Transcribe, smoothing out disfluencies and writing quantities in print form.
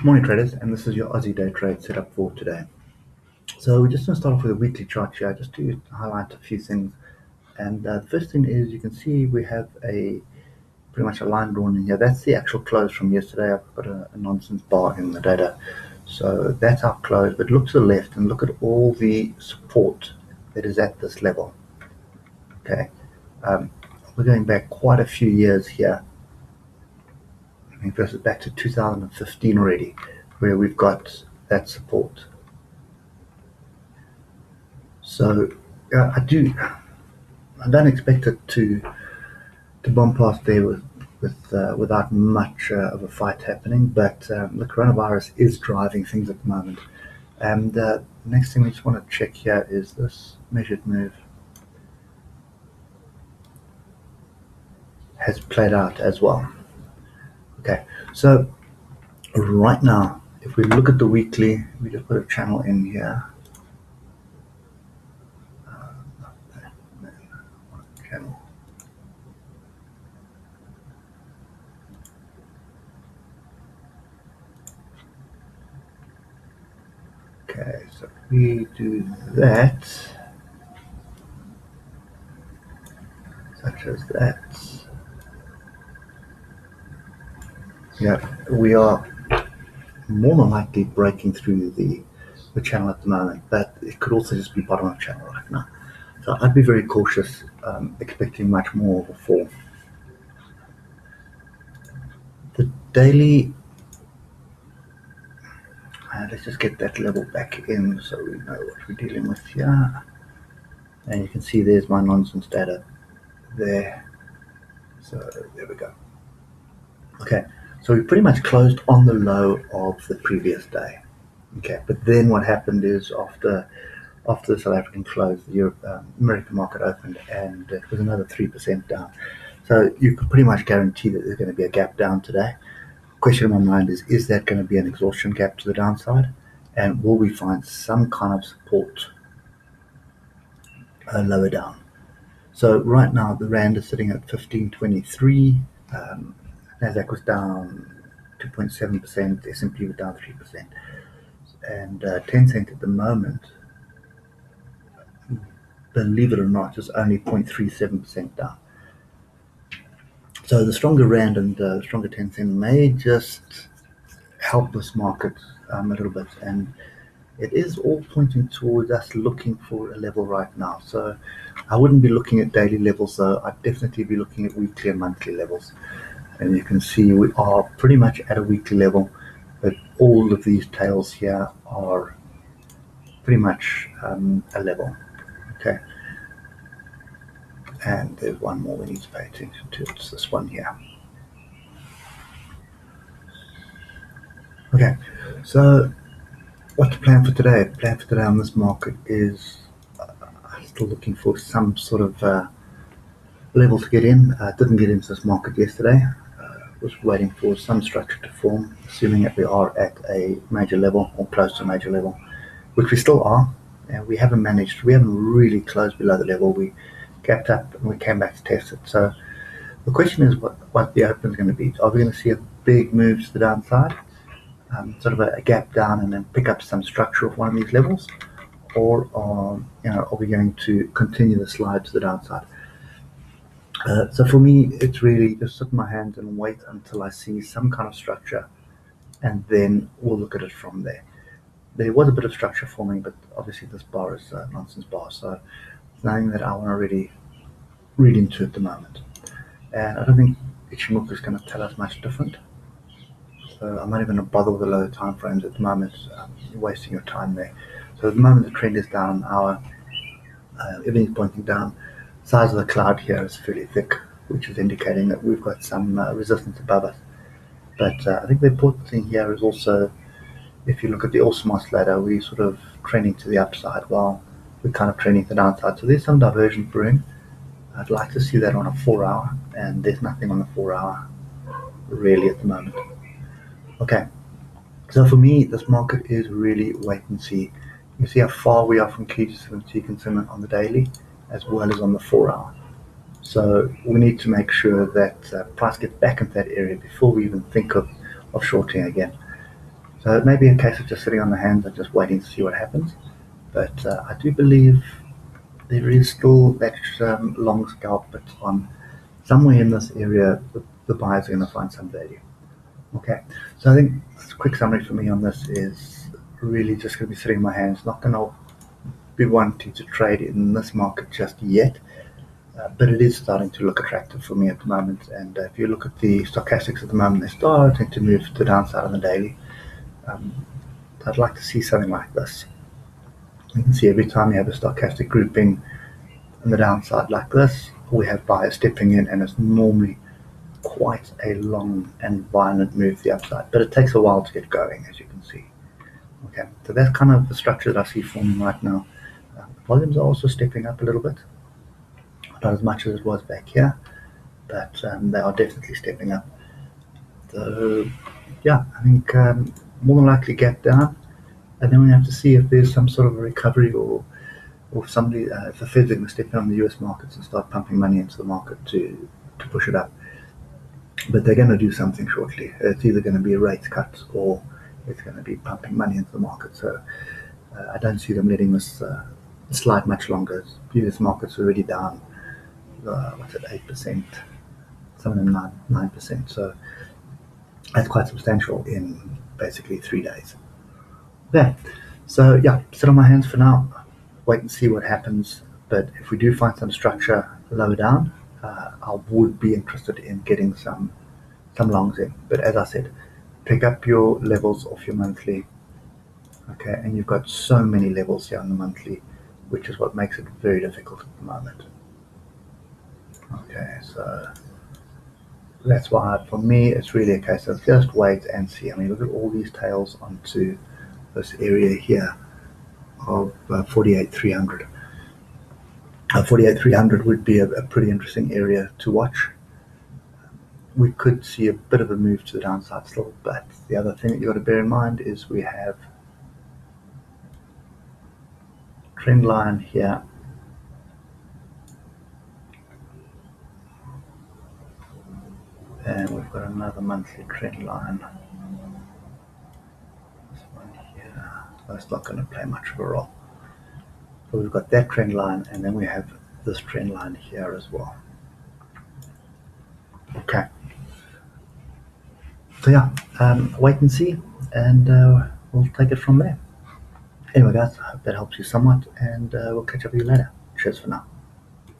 Morning traders, and this is your Aussie day trade setup for today. So we're just going to start off with a weekly chart here just to highlight a few things. And the first thing is you can see we have a pretty much a line drawn in here. That's the actual close from yesterday. I've got a nonsense bar in the data. So that's our close, but look to the left and look at all the support that is at this level. Okay, we're going back quite a few years here. I think this is back to 2015 already, where we've got that support. So I don't expect it to bomb past there without much of a fight happening. But the coronavirus is driving things at the moment. And the next thing we just want to check here is this measured move has played out as well. Okay, so right now, if we look at the weekly, we just put a channel in here. Channel. Okay, so if we do that, such as that, yeah, we are more than likely breaking through the channel at the moment, but it could also just be bottom of channel right now. So I'd be very cautious, expecting much more of a fall. The daily, let's just get that level back in so we know what we're dealing with here. And you can see there's my nonsense data there. So there we go. Okay, so we pretty much closed on the low of the previous day. Okay, but then what happened is after the South African close, the American market opened and it was another 3% down. So you can pretty much guarantee that there's going to be a gap down today. Question in my mind is that going to be an exhaustion gap to the downside? And will we find some kind of support lower down? So right now the Rand is sitting at 15.23. Nasdaq was down 2.7%, S&P was down 3%. And 10 cent at the moment, believe it or not, is only 0.37% down. So the stronger Rand and the stronger 10 cent may just help this market a little bit. And it is all pointing towards us looking for a level right now. So I wouldn't be looking at daily levels, though. I'd definitely be looking at weekly and monthly levels. And you can see we are pretty much at a weekly level, but all of these tails here are pretty much a level. Okay. And there's one more we need to pay attention to. It's this one here. Okay, so what's the plan for today? The plan for today on this market is still looking for some sort of level to get in. Didn't get into this market yesterday. Was waiting for some structure to form, assuming that we are at a major level or close to a major level, which we still are. And we haven't really closed below the level. We gapped up and we came back to test it. So the question is what the open is going to be. Are we going to see a big move to the downside, sort of a gap down and then pick up some structure of one of these levels, or are we going to continue the slide to the downside? So for me, it's really just sit in my hands and wait until I see some kind of structure, and then we'll look at it from there. There was a bit of structure forming, but obviously this bar is a nonsense bar, so it's nothing that I want to really read into at the moment. And I don't think Ichimoku is going to tell us much different. So I'm not even going to bother with the lower time frames at the moment. You're wasting your time there. So at the moment the trend is down an hour. Everything's pointing down. Size of the cloud here is fairly thick, which is indicating that we've got some resistance above us. But I think the important thing here is also, if you look at the ALSI oscillator, we're sort of trending to the upside while we're kind of trending to the downside. So there's some diversion brewing. I'd like to see that on a 4-hour, and there's nothing on the 4-hour really at the moment. Okay, so for me, this market is really wait and see. You see how far we are from key to sentiment on the daily, as well as on the 4-hour. So we need to make sure that price gets back into that area before we even think of shorting again. So it may be a case of just sitting on the hands and just waiting to see what happens. But I do believe there is still that long scalp bit on somewhere in this area. The buyers are going to find some value. Okay, so I think a quick summary for me on this is really just going to be sitting in my hands, not going to be wanting to trade in this market just yet. But it is starting to look attractive for me at the moment. And if you look at the stochastics at the moment, they're starting to move to the downside on the daily. I'd like to see something like this. You can see every time you have a stochastic grouping on the downside like this, we have buyers stepping in, and it's normally quite a long and violent move to the upside. But it takes a while to get going, as you can see. Okay, so that's kind of the structure that I see forming right now. Volumes are also stepping up a little bit. Not as much as it was back here, but they are definitely stepping up. So yeah, I think more than likely gap down, and then we have to see if there's some sort of a recovery, or somebody, if the Fed's going to step in on the US markets and start pumping money into the market to push it up. But they're going to do something shortly. It's either going to be a rate cut, or it's going to be pumping money into the market. So I don't see them letting this slide much longer. Previous markets are already down, 8%, some of them 9%. So that's quite substantial in basically 3 days. Okay, so yeah, sit on my hands for now, wait and see what happens. But if we do find some structure lower down, I would be interested in getting some longs in. But as I said, pick up your levels off your monthly. Okay, and you've got so many levels here on the monthly, which is what makes it very difficult at the moment. Okay, so that's why for me it's really a case of just wait and see. I mean, look at all these tails onto this area here of 48,300. 48,300 would be a pretty interesting area to watch. We could see a bit of a move to the downside still, but the other thing that you've got to bear in mind is we have trend line here, and we've got another monthly trend line. This one here, that's not going to play much of a role. So we've got that trend line, and then we have this trend line here as well. Okay. So yeah, wait and see, and we'll take it from there. Anyway, guys, I hope that helps you somewhat, and we'll catch up with you later. Cheers for now.